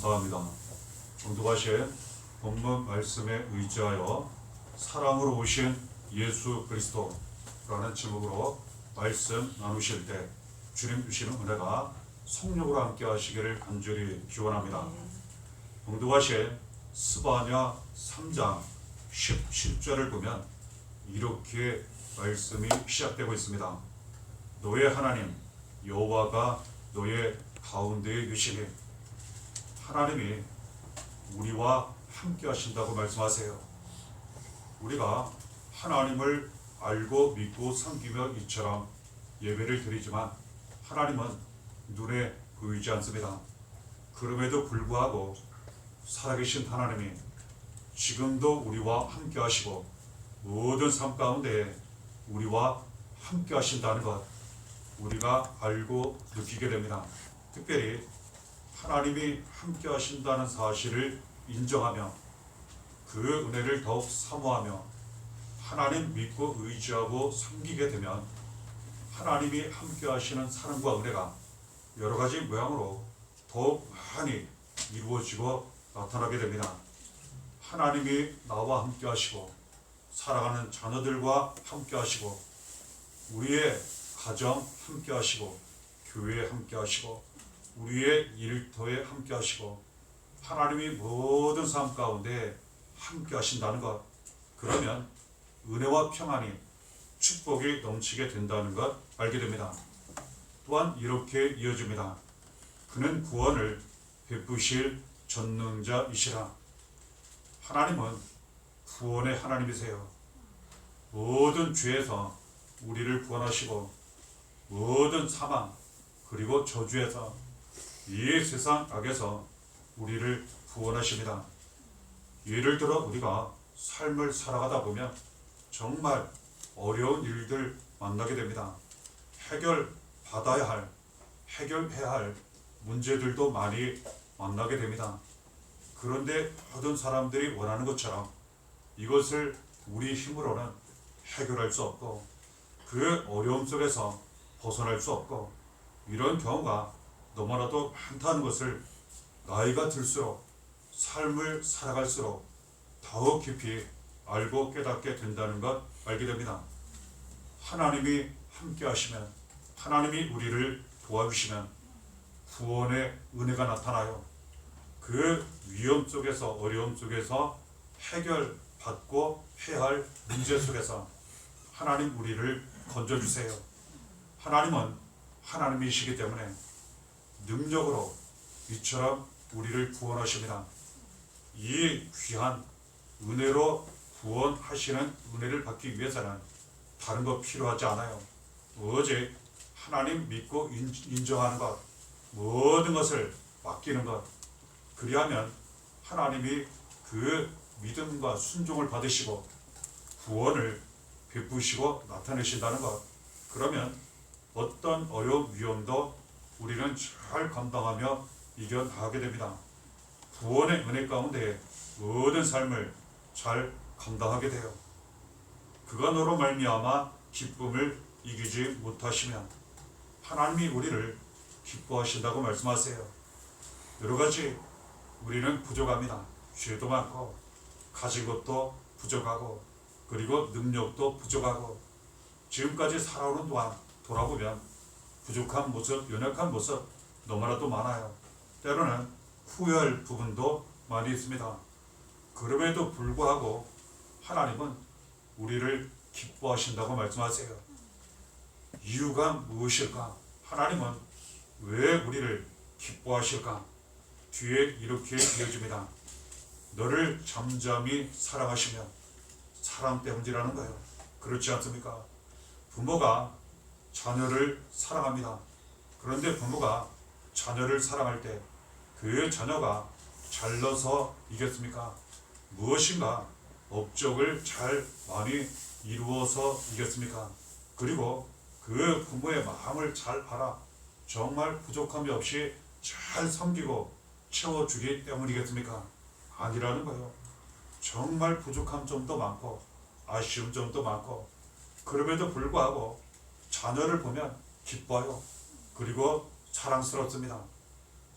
감사합니다. 봉독하신 본문 말씀에 의지하여 사랑으로 오신 예수 그리스도라는 제목으로 말씀 나누실 때 주님 주시는 은혜가 성령으로 함께 하시기를 간절히 기원합니다. 봉독하신 스바냐 3장 17절을 보면 이렇게 말씀이 시작되고 있습니다. 너의 하나님 여호와가 너의 가운데에 계시니, 하나님이 우리와 함께 하신다고 말씀하세요. 우리가 하나님을 알고 믿고 섬기며 이처럼 예배를 드리지만 하나님은 눈에 보이지 않습니다. 그럼에도 불구하고 살아계신 하나님이 지금도 우리와 함께 하시고 모든 삶 가운데 우리와 함께 하신다는 것, 우리가 알고 느끼게 됩니다. 특별히 하나님이 함께 하신다는 사실을 인정하며 그 은혜를 더욱 사모하며 하나님 믿고 의지하고 섬기게 되면 하나님이 함께 하시는 사랑과 은혜가 여러 가지 모양으로 더욱 많이 이루어지고 나타나게 됩니다. 하나님이 나와 함께 하시고 사랑하는 자녀들과 함께 하시고 우리의 가정 함께 하시고 교회에 함께 하시고 우리의 일터에 함께 하시고 하나님이 모든 삶 가운데 함께 하신다는 것, 그러면 은혜와 평안이 축복이 넘치게 된다는 것 알게 됩니다. 또한 이렇게 이어집니다. 그는 구원을 베푸실 전능자이시라. 하나님은 구원의 하나님이세요. 모든 죄에서 우리를 구원하시고 모든 사망 그리고 저주에서 이 세상 악에서 우리를 구원하십니다. 예를 들어 우리가 삶을 살아가다 보면 정말 어려운 일들 만나게 됩니다. 해결해야 할 문제들도 많이 만나게 됩니다. 그런데 모든 사람들이 원하는 것처럼 이것을 우리 힘으로는 해결할 수 없고 그 어려움 속에서 벗어날 수 없고, 이런 경우가 너무나도 많다는 것을 나이가 들수록 삶을 살아갈수록 더욱 깊이 알고 깨닫게 된다는 것 알게 됩니다. 하나님이 함께 하시면, 하나님이 우리를 도와주시면 구원의 은혜가 나타나요. 그 위험 속에서 어려움 속에서 해결받고 해야 할 문제 속에서 하나님 우리를 건져주세요. 하나님은 하나님이시기 때문에 능력으로 이처럼 우리를 구원하십니다. 이 귀한 은혜로 구원하시는 은혜를 받기 위해서는 다른 거 필요하지 않아요. 오직 하나님 믿고 인정하는 것, 모든 것을 맡기는 것, 그리하면 하나님이 그 믿음과 순종을 받으시고 구원을 베푸시고 나타내신다는 것, 그러면 어떤 어려움 위험도 우리는 잘 감당하며 이겨나가게 됩니다. 구원의 은혜 가운데 모든 삶을 잘 감당하게 돼요. 그간으로 말미암아 기쁨을 이기지 못하시면 하나님이 우리를 기뻐하신다고 말씀하세요. 여러 가지 우리는 부족합니다. 죄도 많고 가진 것도 부족하고 그리고 능력도 부족하고 지금까지 살아오는 동안 돌아보면 부족한 모습, 연약한 모습 너무나도 많아요. 때로는 후회할 부분도 많이 있습니다. 그럼에도 불구하고 하나님은 우리를 기뻐하신다고 말씀하세요. 이유가 무엇일까? 하나님은 왜 우리를 기뻐하실까? 뒤에 이렇게 이어집니다. 너를 잠잠히 사랑하시며, 사랑 때문이라는 거예요. 그렇지 않습니까? 부모가 자녀를 사랑합니다. 그런데 부모가 자녀를 사랑할 때 그 자녀가 잘나서 이겼습니까? 무엇인가 업적을 잘 많이 이루어서 이겼습니까? 그리고 그 부모의 마음을 잘 알아 정말 부족함이 없이 잘 섬기고 채워주기 때문이겠습니까? 아니라는 거예요. 정말 부족한 점도 많고 아쉬운 점도 많고, 그럼에도 불구하고 자녀를 보면 기뻐요. 그리고 사랑스럽습니다.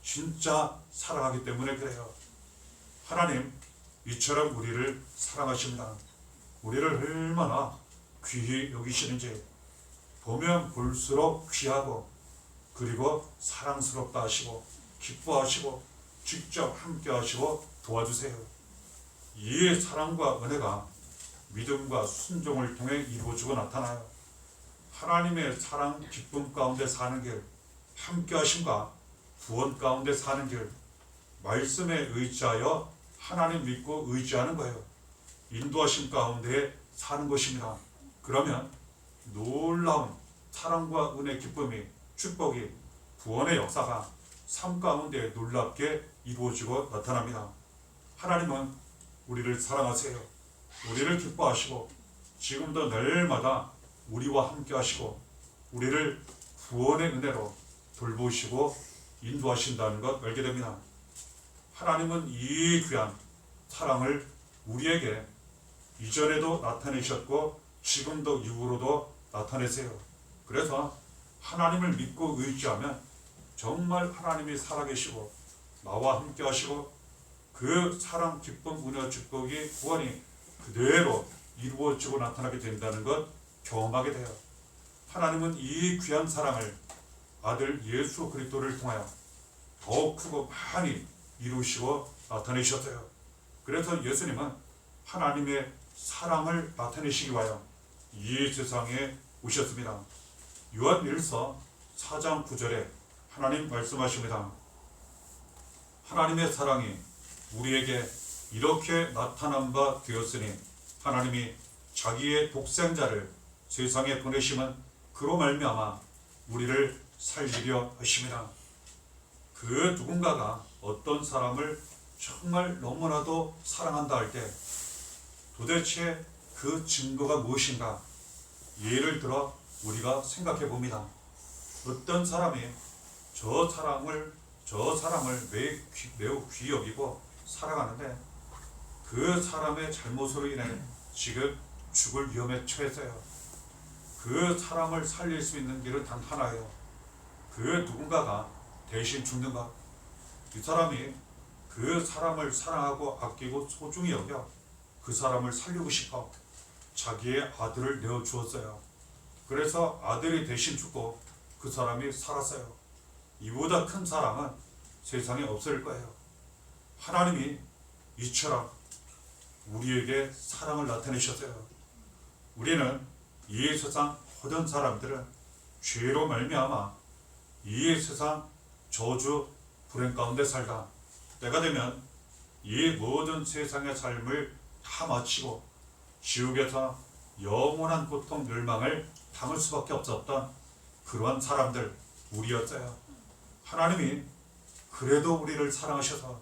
진짜 사랑하기 때문에 그래요. 하나님 이처럼 우리를 사랑하십니다. 우리를 얼마나 귀히 여기시는지 보면 볼수록 귀하고 그리고 사랑스럽다 하시고 기뻐하시고 직접 함께 하시고 도와주세요. 이 사랑과 은혜가 믿음과 순종을 통해 이루어지고 나타나요. 하나님의 사랑 기쁨 가운데 사는 길, 함께 하심과 구원 가운데 사는 길, 말씀에 의지하여 하나님 믿고 의지하는 거예요. 인도하심 가운데 사는 것입니다. 그러면 놀라운 사랑과 은혜 기쁨이 축복이 구원의 역사가 삶 가운데 놀랍게 이루어지고 나타납니다. 하나님은 우리를 사랑하세요. 우리를 기뻐하시고 지금도 날마다 우리와 함께 하시고 우리를 구원의 은혜로 돌보시고 인도하신다는 것 알게 됩니다. 하나님은 이 귀한 사랑을 우리에게 이전에도 나타내셨고 지금도 이후로도 나타내세요. 그래서 하나님을 믿고 의지하면 정말 하나님이 살아계시고 나와 함께 하시고 그 사랑, 기쁨, 은혜와 축복이 구원이 그대로 이루어지고 나타나게 된다는 것 경험하게 돼요. 하나님은 이 귀한 사랑을 아들 예수 그리스도를 통하여 더욱 크고 많이 이루시고 나타내셨어요. 그래서 예수님은 하나님의 사랑을 나타내시기 위하여 이 세상에 오셨습니다. 요한일서 4장 9절에 하나님 말씀하십니다. 하나님의 사랑이 우리에게 이렇게 나타난 바 되었으니 하나님이 자기의 독생자를 세상에 보내심은 그로 말미암아 우리를 살리려 하심이라. 그 누군가가 어떤 사람을 정말 너무나도 사랑한다 할 때 도대체 그 증거가 무엇인가? 예를 들어 우리가 생각해 봅니다. 어떤 사람이 저 사람을 매우 귀히 여기고 사랑하는데 그 사람의 잘못으로 인해 지금 죽을 위험에 처했어요. 그 사람을 살릴 수 있는 길은 단 하나예요. 그 누군가가 대신 죽는 것. 이 사람이 그 사람을 사랑하고 아끼고 소중히 여겨 그 사람을 살리고 싶어 자기의 아들을 내어주었어요. 그래서 아들이 대신 죽고 그 사람이 살았어요. 이보다 큰 사랑은 세상에 없을 거예요. 하나님이 이처럼 우리에게 사랑을 나타내셨어요. 우리는 이 세상 모든 사람들은 죄로 말미암아 이 세상 저주 불행 가운데 살다 때가 되면 이 모든 세상의 삶을 다 마치고 지옥에서 영원한 고통 멸망을 당할 수밖에 없었던 그러한 사람들 우리였어요. 하나님이 그래도 우리를 사랑하셔서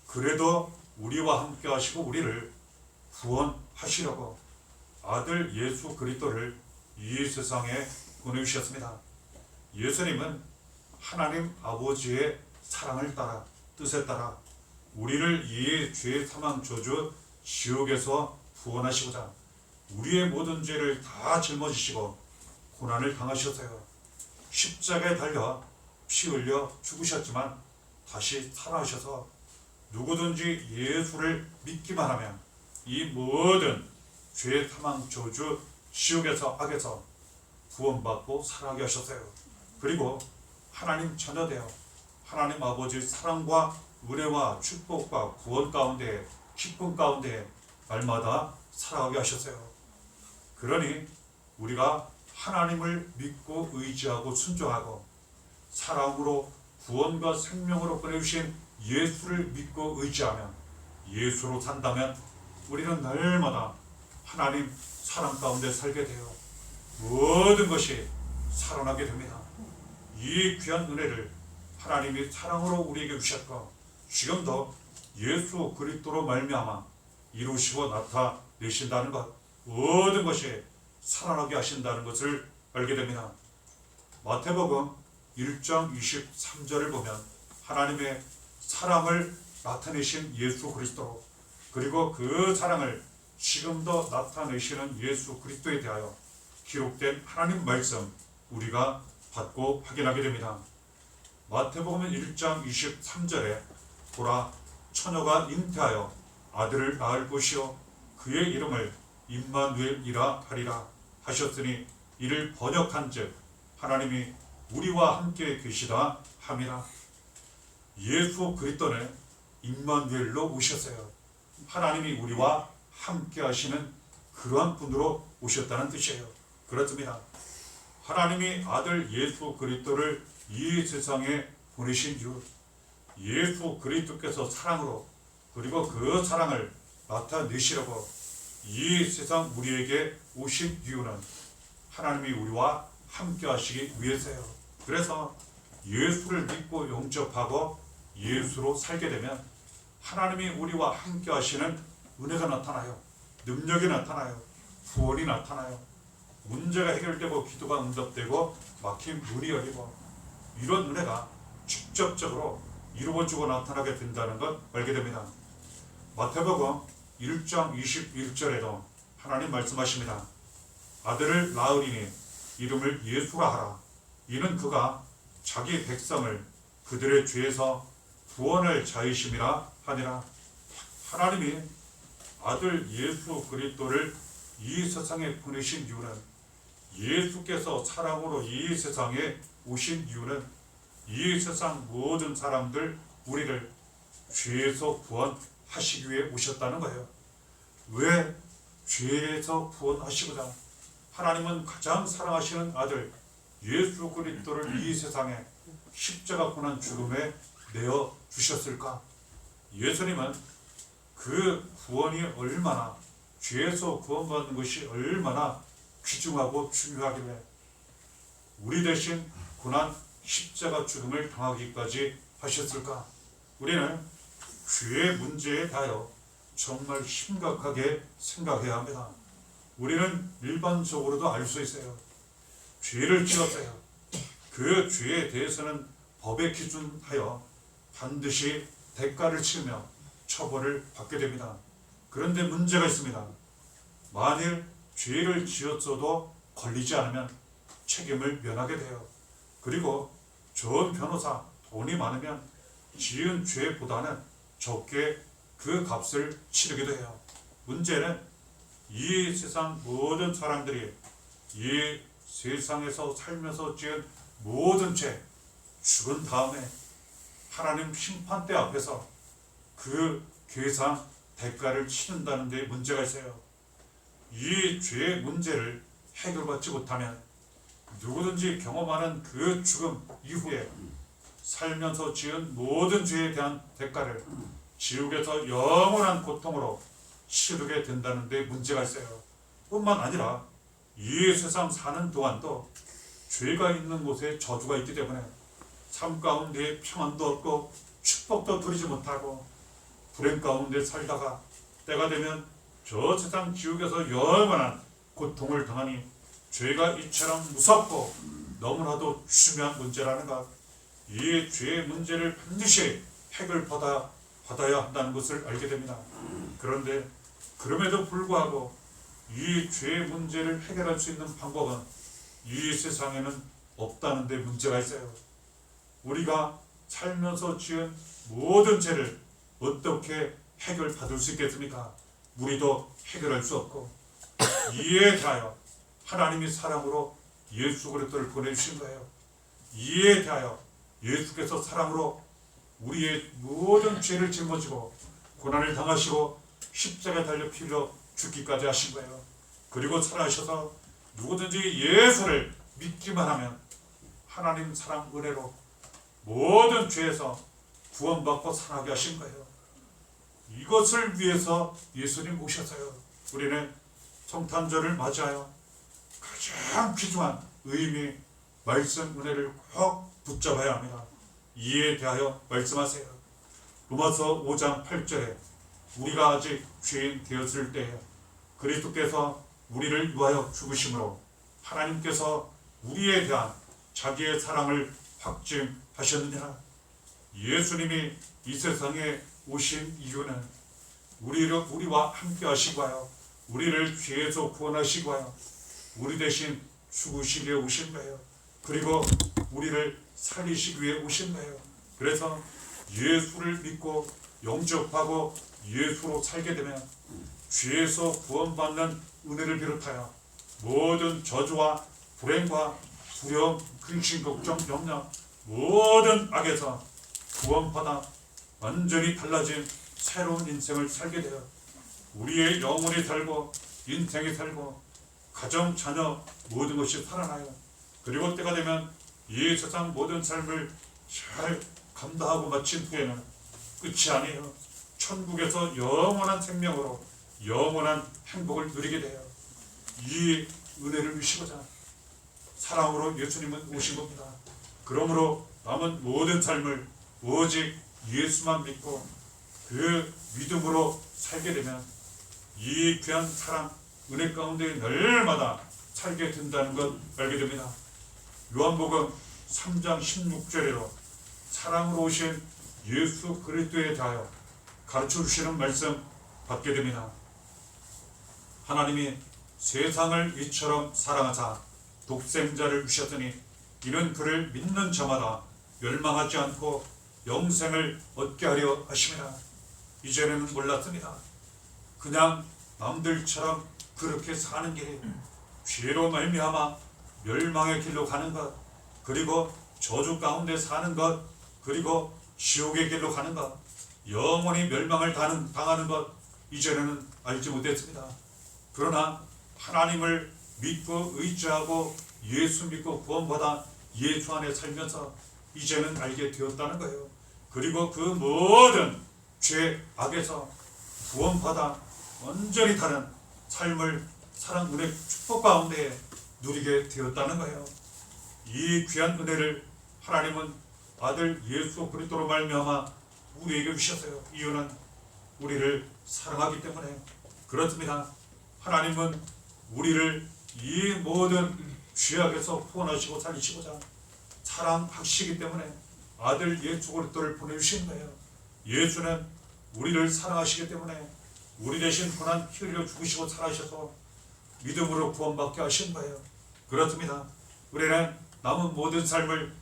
그래도 우리와 함께 하시고 우리를 구원하시려고 아들 예수 그리스도를 이 세상에 보내주셨습니다. 예수님은 하나님 아버지의 사랑을 따라 뜻에 따라 우리를 이 죄 사망 저주 지옥에서 구원하시고자 우리의 모든 죄를 다 짊어지시고 고난을 당하셨어요. 십자가에 달려 피 흘려 죽으셨지만 다시 살아나셔서 누구든지 예수를 믿기만 하면 이 모든 죄 사망 저주 지옥에서 악에서 구원받고 살아나게 하셨어요. 그리고 하나님 자녀되어 하나님 아버지 사랑과 은혜와 축복과 구원 가운데 기쁨 가운데 날마다 살아가게 하셨어요. 그러니 우리가 하나님을 믿고 의지하고 순종하고 사랑으로 구원과 생명으로 보내주신 예수를 믿고 의지하면 예수로 산다면 우리는 날마다 하나님 사랑 가운데 살게 돼요. 모든 것이 살아나게 됩니다. 이 귀한 은혜를 하나님이 사랑으로 우리에게 주셨고 지금도 예수 그리스도로 말미암아 이루시고 나타내신다는 것, 모든 것이 살아나게 하신다는 것을 알게 됩니다. 마태복음 1장 23절을 보면 하나님의 사랑을 나타내신 예수 그리스도 그리고 그 사랑을 지금도 나타내시는 예수 그리스도에 대하여 기록된 하나님 말씀 우리가 받고 확인하게 됩니다. 마태복음 1장 23절에 보라 처녀가 잉태하여 아들을 낳을 것이요 그의 이름을 임마누엘이라 하리라 하셨으니 이를 번역한즉 하나님이 우리와 함께 계시다 함이라. 예수 그리스도는 임마누엘로 오셨어요. 하나님이 우리와 함께 하시는 그러한 분으로 오셨다는 뜻이에요. 그렇습니다. 하나님이 아들 예수 그리스도를 이 세상에 보내신 이유, 예수 그리스도께서 사랑으로 그리고 그 사랑을 나타내시려고 이 세상 우리에게 오신 이유는 하나님이 우리와 함께 하시기 위해서요. 그래서 예수를 믿고 영접하고 예수로 살게 되면 하나님이 우리와 함께 하시는 은혜가 나타나요. 능력이 나타나요. 구원이 나타나요. 문제가 해결되고 기도가 응답되고 막힌 문이 열리고 이런 은혜가 직접적으로 이루어지고 나타나게 된다는 것 알게 됩니다. 마태복음 1장 21절에도 하나님 말씀하십니다. 아들을 낳으리니 이름을 예수라 하라. 이는 그가 자기 백성을 그들의 죄에서 구원할 자이심이라 하니라. 하나님이 아들 예수 그리스도를 이 세상에 보내신 이유는, 예수께서 사랑으로 이 세상에 오신 이유는 이 세상 모든 사람들 우리를 죄에서 구원하시기 위해 오셨다는 거예요. 왜? 죄에서 구원하시고자 하나님은 가장 사랑하시는 아들 예수 그리스도를 이 세상에 십자가 고난 죽음에 내어 주셨을까? 예수님은 그 구원이 얼마나, 죄에서 구원받는 것이 얼마나 귀중하고 중요하길래 우리 대신 고난 십자가 죽음을 당하기까지 하셨을까? 우리는 죄의 문제에 대하여 정말 심각하게 생각해야 합니다. 우리는 일반적으로도 알 수 있어요. 죄를 지었어요. 그 죄에 대해서는 법에 기준하여 반드시 대가를 치르며 처벌을 받게 됩니다. 그런데 문제가 있습니다. 만일 죄를 지었어도 걸리지 않으면 책임을 면하게 돼요. 그리고 좋은 변호사, 돈이 많으면 지은 죄보다는 적게 그 값을 치르기도 해요. 문제는 이 세상 모든 사람들이 이 세상에서 살면서 지은 모든 죄, 죽은 다음에 하나님 심판대 앞에서 그 계산 대가를 치른다는 데 문제가 있어요. 이 죄의 문제를 해결받지 못하면 누구든지 경험하는 그 죽음 이후에 살면서 지은 모든 죄에 대한 대가를 지옥에서 영원한 고통으로 치르게 된다는 데 문제가 있어요. 뿐만 아니라 이 세상 사는 동안도 죄가 있는 곳에 저주가 있기 때문에 삶 가운데 평안도 없고 축복도 누리지 못하고 불행 가운데 살다가 때가 되면 저 세상 지옥에서 영원한 고통을 당하니 죄가 이처럼 무섭고 너무나도 중요한 문제라는 것, 이 죄의 문제를 반드시 해결받아야 한다는 것을 알게 됩니다. 그런데 그럼에도 불구하고 이 죄의 문제를 해결할 수 있는 방법은 이 세상에는 없다는 데 문제가 있어요. 우리가 살면서 지은 모든 죄를 어떻게 해결받을 수 있겠습니까? 우리도 해결할 수 없고, 이에 대하여 하나님이 사랑으로 예수 그리스도를 보내주신 거예요. 이에 대하여 예수께서 사랑으로 우리의 모든 죄를 짊어지고 고난을 당하시고 십자가에 달려 피 흘려 죽기까지 하신 거예요. 그리고 살아셔서 누구든지 예수를 믿기만 하면 하나님 사랑 은혜로 모든 죄에서 구원받고 살아가게 하신 거예요. 이것을 위해서 예수님 오셨어요. 우리는 성탄절을 맞이하여 가장 귀중한 의미, 말씀 은혜를 꼭 붙잡아야 합니다. 이에 대하여 말씀하세요. 로마서 5장 8절에 우리가 아직 죄인 되었을 때에 그리스도께서 우리를 위하여 죽으심으로 하나님께서 우리에 대한 자기의 사랑을 확증하셨느니라. 예수님이 이 세상에 오신 이유는 우리와 함께 하시고 하여 우리를 죄에서 구원하시고 하여 우리 대신 죽으시게 오신 거예요. 그리고 우리를 살리시기 위해 오신 거예요. 그래서 예수를 믿고 영접하고 예수로 살게 되면 죄에서 구원받는 은혜를 비롯하여 모든 저주와 불행과 두려움, 근심, 걱정, 염려 모든 악에서 구원받아 완전히 달라진 새로운 인생을 살게 되어 우리의 영혼이 살고 인생이 살고 가정, 자녀 모든 것이 살아나요. 그리고 때가 되면 이 세상 모든 삶을 잘 감당하고 마친 후에는 끝이 아니에요. 천국에서 영원한 생명으로 영원한 행복을 누리게 돼요. 이 은혜를 주시고자 사랑으로 예수님은 오신 겁니다. 그러므로 남은 모든 삶을 오직 예수만 믿고 그 믿음으로 살게 되면 이 귀한 사랑, 은혜 가운데 날마다 살게 된다는 것 알게 됩니다. 요한복음 3장 16절에도 사랑으로 오신 예수 그리스도에 대하여 가르쳐 주시는 말씀 받게 됩니다. 하나님이 세상을 이처럼 사랑하사 독생자를 주셨더니 이는 그를 믿는 자마다 멸망하지 않고 영생을 얻게 하려 하심이라. 이전에는 몰랐습니다. 그냥 남들처럼 그렇게 사는 길이 죄로 말미암아 멸망의 길로 가는 것, 그리고 저주 가운데 사는 것, 그리고 지옥의 길로 가는 것, 영원히 멸망을 당하는 것 이전에는 알지 못했습니다. 그러나 하나님을 믿고 의지하고 예수 믿고 구원받아 예수 안에 살면서 이제는 알게 되었다는 거예요. 그리고 그 모든 죄, 악에서 구원받아 완전히 다른 삶을 사랑, 은혜, 축복 가운데 누리게 되었다는 거예요. 이 귀한 은혜를 하나님은 아들 예수 그리스도로 말미암아 우리에게 주셨어요. 이유는 우리를 사랑하기 때문에 그렇습니다. 하나님은 우리를 이 모든 죄악에서 구원하시고 살리시고자 사랑하시기 때문에 아들 예수 그리스도를 보내주신 거예요. 예수는 우리를 사랑하시기 때문에 우리 대신 고난 피 흘려 죽으시고 살아셔서 믿음으로 구원받게 하신 거예요. 그렇습니다. 우리는 남은 모든 삶을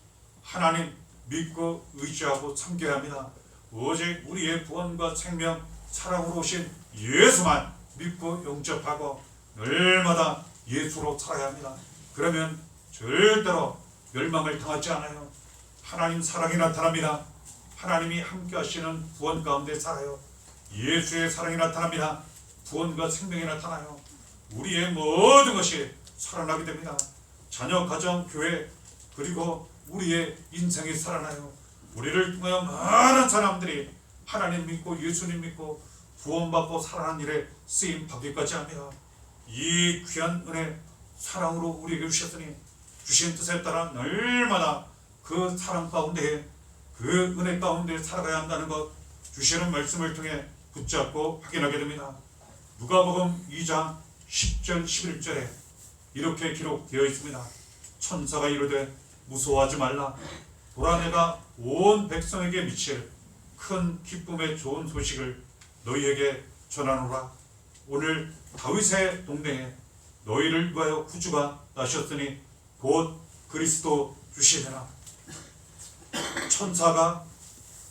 하나님 믿고 의지하고 섬겨야 합니다. 오직 우리의 구원과 생명, 사랑으로 오신 예수만 믿고 영접하고 날마다 예수로 살아야 합니다. 그러면 절대로 멸망을 당하지 않아요. 하나님 사랑이 나타납니다. 하나님이 함께 하시는 구원 가운데 살아요. 예수의 사랑이 나타납니다. 구원과 생명이 나타나요. 우리의 모든 것이 살아나게 됩니다. 자녀, 가정, 교회, 그리고 우리의 인생이 살아나요. 우리를 통하여 많은 사람들이 하나님 믿고 예수님 믿고 구원받고 살아난 일에 쓰임 받기까지 합니다. 이 귀한 은혜 사랑으로 우리에게 주셨으니 주신 뜻에 따라 날마다 그 사랑 가운데 그 은혜 가운데 살아가야 한다는 것 주시는 말씀을 통해 붙잡고 확인하게 됩니다. 누가복음 2장 10절 11절에 이렇게 기록되어 있습니다. 천사가 이르되 무서워하지 말라. 보라 내가 온 백성에게 미칠 큰 기쁨의 좋은 소식을 너희에게 전하노라. 오늘 다윗의 동네에 너희를 위하여 구주가 나셨으니 곧 그리스도 주시니라. 천사가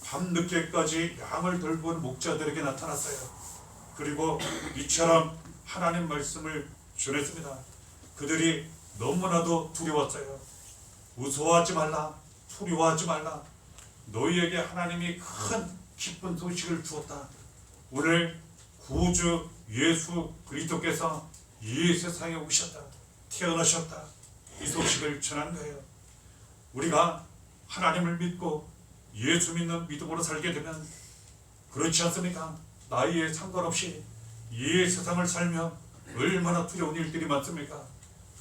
밤늦게까지 양을 돌본 목자들에게 나타났어요. 그리고 이처럼 하나님 말씀을 전했습니다. 그들이 너무나도 두려웠어요. 무서워하지 말라, 두려워하지 말라. 너희에게 하나님이 큰 기쁜 소식을 주었다. 오늘 구주 예수 그리스도께서 이 세상에 오셨다, 태어나셨다. 이 소식을 전한 거예요. 우리가 하나님을 믿고 예수 믿는 믿음으로 살게 되면 그렇지 않습니까? 나이에 상관없이 이 세상을 살며 얼마나 두려운 일들이 많습니까?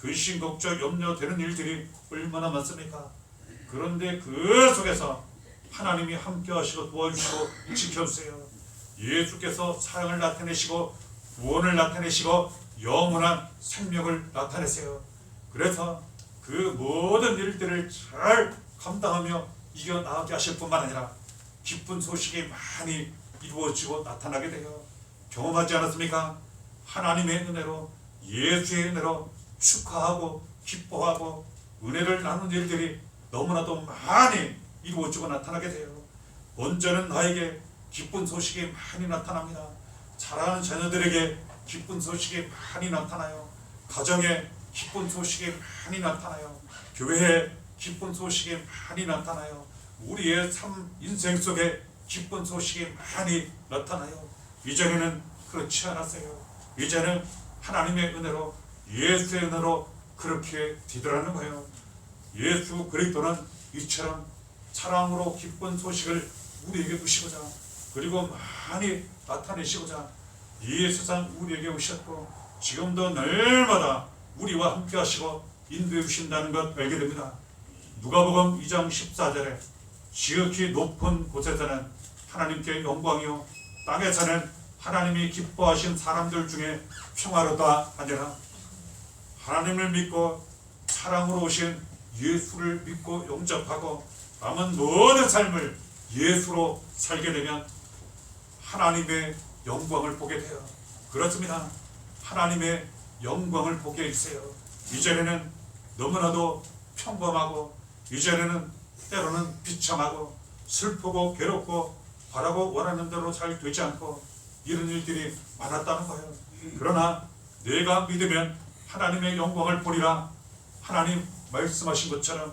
근심, 걱정, 염려되는 일들이 얼마나 많습니까? 그런데 그 속에서 하나님이 함께 하시고 도와주시고 지켜주세요. 예수께서 사랑을 나타내시고 구원을 나타내시고 영원한 생명을 나타내세요. 그래서 그 모든 일들을 잘 감당하며 이겨나가게 하실 뿐만 아니라 기쁜 소식이 많이 이루어지고 나타나게 돼요. 경험하지 않았습니까? 하나님의 은혜로 예수의 은혜로 축하하고 기뻐하고 은혜를 나눈 일들이 너무나도 많이 이루어지고 나타나게 돼요. 먼저는 나에게 기쁜 소식이 많이 나타납니다. 사랑하는 자녀들에게 기쁜 소식이 많이 나타나요. 가정에 기쁜 소식이 많이 나타나요. 교회에 기쁜 소식이 많이 나타나요. 우리의 삶 인생 속에 기쁜 소식이 많이 나타나요. 이전에는 그렇지 않았어요. 이제는 하나님의 은혜로, 예수의 은혜로 그렇게 되더라는 거예요. 예수 그리스도는 이처럼 사랑으로 기쁜 소식을 우리에게 주시고자, 그리고 많이 나타내시고자 이 세상 우리에게 오셨고, 지금도 날마다 우리와 함께 하시고 인도해 주신다는 것 알게 됩니다. 누가복음 2장 14절에 지극히 높은 곳에서는 하나님께 영광이요, 땅에서는 하나님이 기뻐하신 사람들 중에 평화로다 하니라. 하나님을 믿고 사랑으로 오신 예수를 믿고 영접하고 남은 모든 삶을 예수로 살게 되면 하나님의 영광을 보게 돼요. 그렇습니다. 하나님의 영광을 보게 해주세요. 이전에는 너무나도 평범하고, 이전에는 때로는 비참하고 슬프고 괴롭고 바라고 원하는 대로 잘 되지 않고 이런 일들이 많았다는 거예요. 그러나 내가 믿으면 하나님의 영광을 보리라. 하나님 말씀하신 것처럼,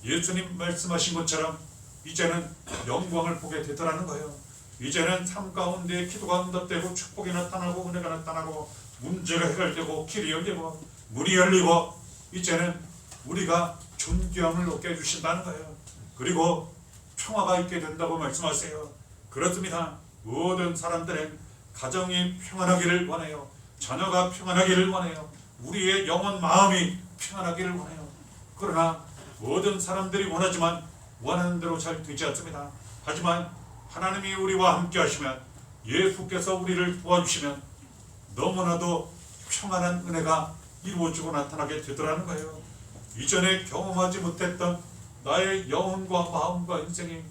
예수님 말씀하신 것처럼 이제는 영광을 보게 되더라는 거예요. 이제는 삶 가운데 기도가 응답되고 축복이 나타나고 은혜가 나타나고 문제가 해결되고 길이 열리고 문이 열리고 이제는 우리가 존귀함을 얻게 해주신다는 거예요. 그리고 평화가 있게 된다고 말씀하세요. 그렇습니다. 모든 사람들은 가정이 평안하기를 원해요. 자녀가 평안하기를 원해요. 우리의 영혼 마음이 평안하기를 원해요. 그러나 모든 사람들이 원하지만 원하는 대로 잘 되지 않습니다. 하지만 하나님이 우리와 함께 하시면, 예수께서 우리를 도와주시면 너무나도 평안한 은혜가 이루어지고 나타나게 되더라는 거예요. 이전에 경험하지 못했던 나의 영혼과 마음과 인생이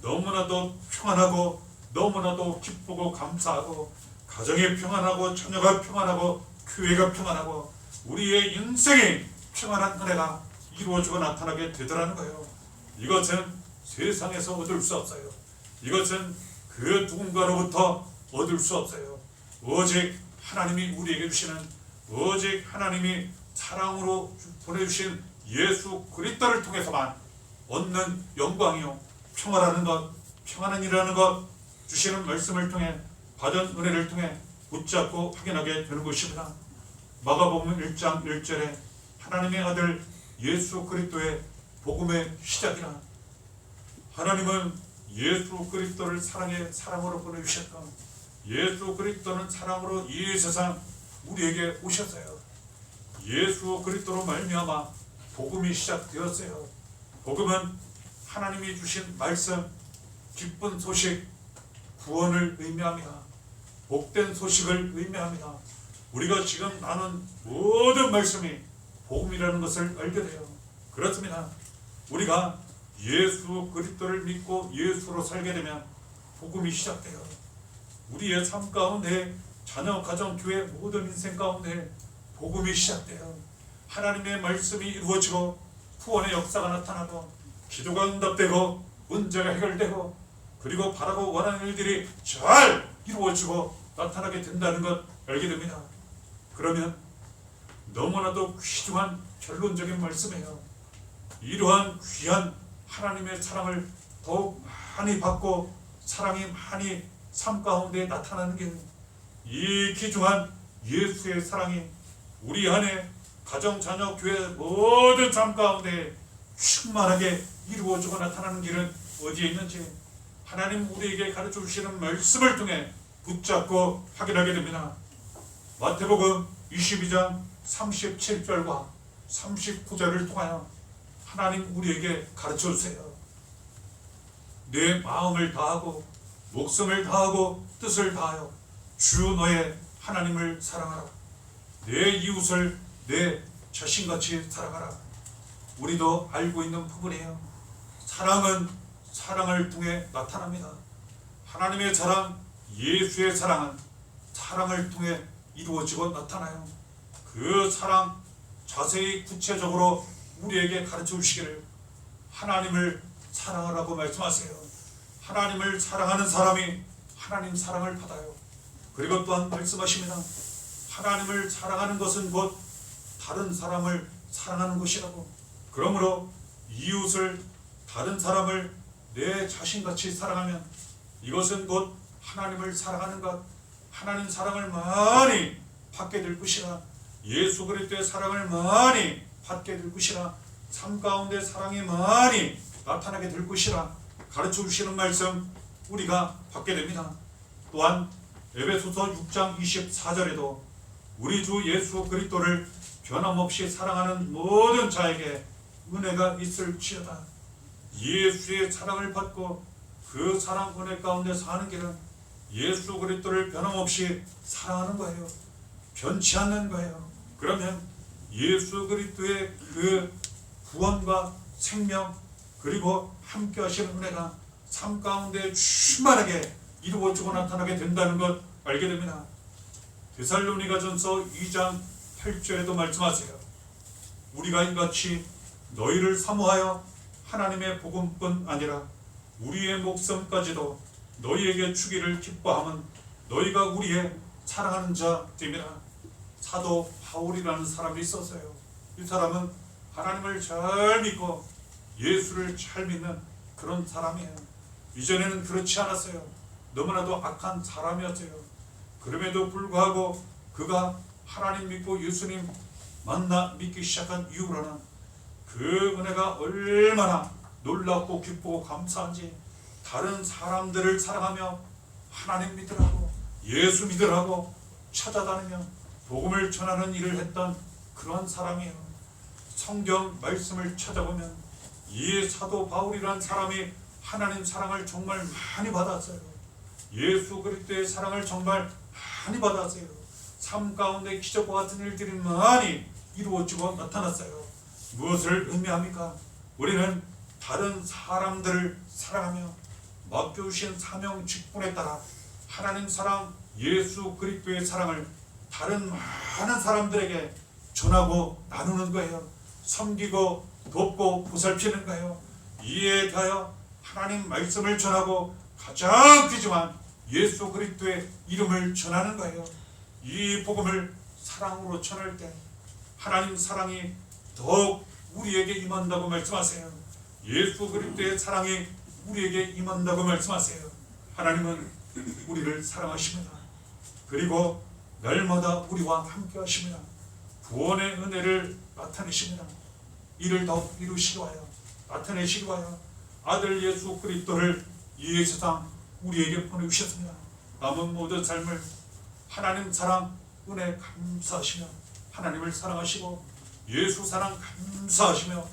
너무나도 평안하고 너무나도 기쁘고 감사하고, 가정이 평안하고 자녀가 평안하고 교회가 평안하고 우리의 인생이 평안한 은혜가 이루어지고 나타나게 되더라는 거예요. 이것은 세상에서 얻을 수 없어요. 이것은 그 누군가로부터 얻을 수 없어요. 오직 하나님이 우리에게 주시는, 오직 하나님이 사랑으로 보내주신 예수 그리스도를 통해서만 얻는 영광이요, 평화라는 것, 평안이라는 것, 주시는 말씀을 통해 받은 은혜를 통해 붙잡고 확인하게 되는 것입니다. 마가복음 1장 1절에 하나님의 아들 예수 그리스도의 복음의 시작이라. 하나님은 예수 그리스도를 사랑으로 보내주셨던, 예수 그리스도는 사랑으로 이 세상 우리에게 오셨어요. 예수 그리스도로 말미암아 복음이 시작되었어요. 복음은 하나님이 주신 말씀, 기쁜 소식, 구원을 의미합니다. 복된 소식을 의미합니다. 우리가 지금 나눈 모든 말씀이 복음이라는 것을 알게 돼요. 그렇습니다. 우리가 예수 그리스도를 믿고 예수로 살게 되면 복음이 시작돼요. 우리의 삶 가운데, 자녀, 가정, 교회 모든 인생 가운데 복음이 시작돼요. 하나님의 말씀이 이루어지고 구원의 역사가 나타나고 기도가 응답되고 문제가 해결되고 그리고 바라고 원하는 일들이 잘 이루어지고 나타나게 된다는 것 알게 됩니다. 그러면 너무나도 귀중한 결론적인 말씀이에요. 이러한 귀한 하나님의 사랑을 더욱 많이 받고 사랑이 많이 삶 가운데 나타나는 게, 이 귀중한 예수의 사랑이 우리 안에 가정, 자녀, 교회 모든 삶 가운데 충만하게 이루어지고 나타나는 길은 어디에 있는지 하나님 우리에게 가르쳐 주시는 말씀을 통해 붙잡고 확인하게 됩니다. 마태복음 22장 37절과 39절을 통하여 하나님 우리에게 가르쳐 주세요. 내 마음을 다하고 목숨을 다하고 뜻을 다하여 주 너의 하나님을 사랑하라. 내 이웃을 내 자신같이 사랑하라. 우리도 알고 있는 부분이에요. 사랑은 사랑을 통해 나타납니다. 하나님의 사랑, 예수의 사랑은 사랑을 통해 이루어지고 나타나요. 그 사랑 자세히 구체적으로 우리에게 가르쳐 주시기를 하나님을 사랑하라고 말씀하세요. 하나님을 사랑하는 사람이 하나님 사랑을 받아요. 그리고 또한 말씀하십니다. 하나님을 사랑하는 것은 곧 다른 사람을 사랑하는 것이라고. 그러므로 이웃을, 다른 사람을 내 자신같이 사랑하면 이것은 곧 하나님을 사랑하는 것, 하나님 사랑을 많이 받게 될 것이라. 예수 그리스도의 사랑을 많이 받게 될 것이라. 삶 가운데 사랑이 많이 나타나게 될 것이라 가르쳐 주시는 말씀 우리가 받게 됩니다. 또한 에베소서 6장 24절에도 우리 주 예수 그리스도를 변함없이 사랑하는 모든 자에게 은혜가 있을지어다. 예수의 사랑을 받고 그 사랑 은혜 가운데 사는 길은 예수 그리스도를 변함없이 사랑하는 거예요. 변치 않는 거예요. 그러면 예수 그리스도의 그 구원과 생명 그리고 함께 하시는 은혜가 삶 가운데 충만하게 이루어지고 나타나게 된다는 것 알게 됩니다. 데살로니가전서 2장 8절에도 말씀하세요. 우리가 이같이 너희를 사모하여 하나님의 복음뿐 아니라 우리의 목숨까지도 너희에게 주기를 기뻐함은 너희가 우리의 사랑하는 자입니다. 사도 바울이라는 사람이 있었어요. 이 사람은 하나님을 잘 믿고 예수를 잘 믿는 그런 사람이에요. 이전에는 그렇지 않았어요. 너무나도 악한 사람이었어요. 그럼에도 불구하고 그가 하나님 믿고 예수님 만나 믿기 시작한 이후로는 그 은혜가 얼마나 놀랍고 기쁘고 감사한지 다른 사람들을 사랑하며 하나님 믿으라고 예수 믿으라고 찾아다니며 복음을 전하는 일을 했던 그런 사람이에요. 성경 말씀을 찾아보면 이 사도 바울이라는 사람이 하나님 사랑을 정말 많이 받았어요. 예수 그리스도의 사랑을 정말 많이 받았어요. 삶 가운데 기적과 같은 일들이 많이 이루어지고 나타났어요. 무엇을 의미합니까? 우리는 다른 사람들을 사랑하며 맡겨주신 사명 직분에 따라 하나님 사랑, 예수 그리스도의 사랑을 다른 많은 사람들에게 전하고 나누는 거예요. 섬기고 돕고 보살피는 거예요. 이에 대하여 하나님 말씀을 전하고 가장 크지만 예수 그리스도의 이름을 전하는 거예요. 이 복음을 사랑으로 전할 때 하나님 사랑이 더욱 우리에게 임한다고 말씀하세요. 예수 그리스도의 사랑이 우리에게 임한다고 말씀하세요. 하나님은 우리를 사랑하십니다. 그리고 날마다 우리와 함께 하십니다. 구원의 은혜를 나타내십니다. 이를 더욱 이루시기 위하여 나타내시기 위하여 아들 예수 그리스도를 이 세상 우리에게 보내주셨습니다. 남은 모든 삶을 하나님 사랑 은혜 감사하시며 하나님을 사랑하시고 예수 사랑 감사하시며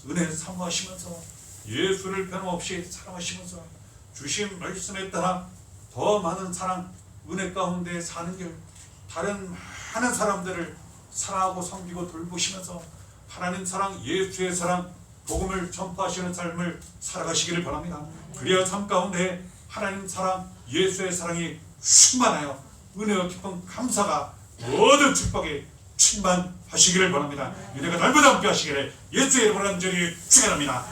은혜 사모하시면서 예수를 변함없이 사랑하시면서 주신 말씀에 따라 더 많은 사랑 은혜 가운데 사는 길 다른 많은 사람들을 사랑하고 섬기고 돌보시면서 하나님 사랑 예수의 사랑 복음을 전파하시는 삶을 살아가시기를 바랍니다. 그래야 삶 가운데 하나님 사랑 예수의 사랑이 충만하여 은혜와 기쁨 감사가 모든 축복에 충만하시기를 바랍니다. 은혜가 날마다 함께 하시기를 예수의 이름으로 간절히 축원합니다.